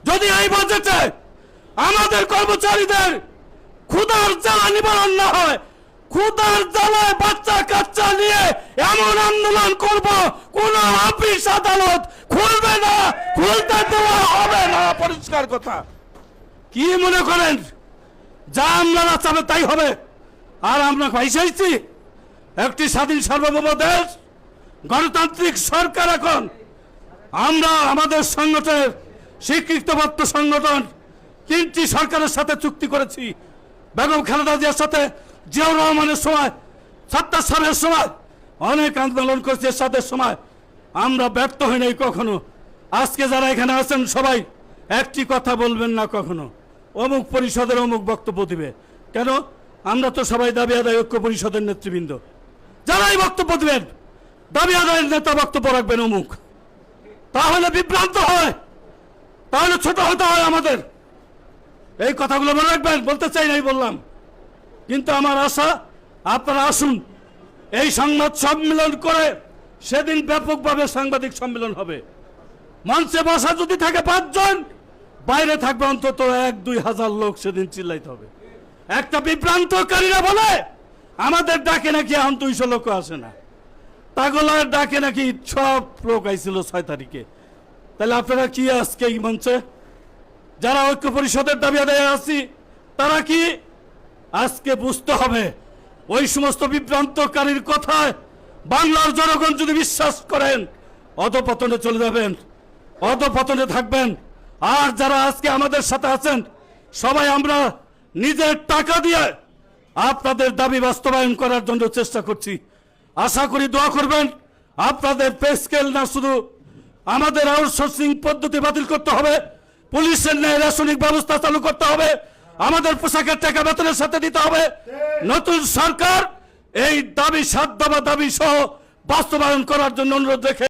যদি এই বাজেটে আমাদের কর্মচারীদের ক্ষুধার জ্বালা নিবারণ না হয়, ক্ষুধার জ্বালায় বাচ্চা কাচ্চা নিয়ে এমন আন্দোলন করব, কোন অফিস আদালত খুলবে না, খুলতে দেওয়া হবে না। পরিষ্কার কথা। কি মনে করেন যা আমরা চাবে তাই হবে? আর আমরা পাইছি একটি স্বাধীন সার্বভৌম দেশ, গণতান্ত্রিক সরকার। এখন আমরা আমাদের সংগঠনের স্বীকৃতপ্রাপ্ত সংগঠন তিনটি সরকারের সাথে চুক্তি করেছি। বেগম খালেদা জিয়ার সাথে, জিয়াউর রহমানের সময়, সাত্তার সাহেবের সময় অনেক আন্দোলন করেছে। এরশাদের সময় আমরা ব্যর্থ হই নাই কখনো। আজকে যারা এখানে আছেন সবাই একটি কথা বলবেন না কখনো অমুক পরিষদের অমুক বক্তব্য দিবে। কেন? আমরা তো সবাই দাবি আদায় ঐক্য পরিষদের নেতৃবৃন্দ। যারাই বক্তব্য দিবেন দাবি আদায়ের নেতা বক্তব্য রাখবেন অমুক, তাহলে বিভ্রান্ত হয়, তাহলে ছোট হতে হয় আমাদের। এই কথাগুলো মনে রাখবেন। বলতে চাই নাই বললাম, কিন্তু আমার আশা আপনারা আসুন। এই সংবাদ সম্মেলন করে সেদিন ব্যাপকভাবে সাংবাদিক সম্মেলন হবে। মঞ্চে বসা যদি থাকে 5 জন, বাইরে থাকবে অন্তত 1-2 হাজার লোক। সেদিন চিল্লাইতে হবে। একটা বিভ্রান্তকারীরা বলে আমাদের ডাকে নাকি এখন 200 লোক আসে না, তাগলার ডাকে নাকি সব লোক আইছিল 6 তারিখে। তাহলে আপনারা কি আজকে এই মঞ্চে যারা ঐক্য পরিষদের দাবি আদায়ে আছি তারা কি আজকে বুঝতে হবে ওই সমস্ত বিভ্রান্তকারীর কথায় বাংলার জনগণ যদি বিশ্বাস করেন অধপতনে চলে যাবেন, অধপতনে থাকবেন। আর যারা আজকে আমাদের সাথে আছেন সবাই আমরা নিজের টাকা দিয়ে আপনাদের দাবি বাস্তবায়ন করার জন্য চেষ্টা করছি। আশা করি দোয়া করবেন। আপনাদের পে স্কেল না, শুধু আমাদের আউটসোর্সিং পদ্ধতি বাতিল করতে হবে, পুলিশের ন্যায় রেশনিক ব্যবস্থা চালু করতে হবে, আমাদের পোশাকের টাকা বেতনের সাথে দিতে হবে। নতুন সরকার এই দাবি 7 দফা দাবি সহ বাস্তবায়ন করার জন্য অনুরোধ রেখে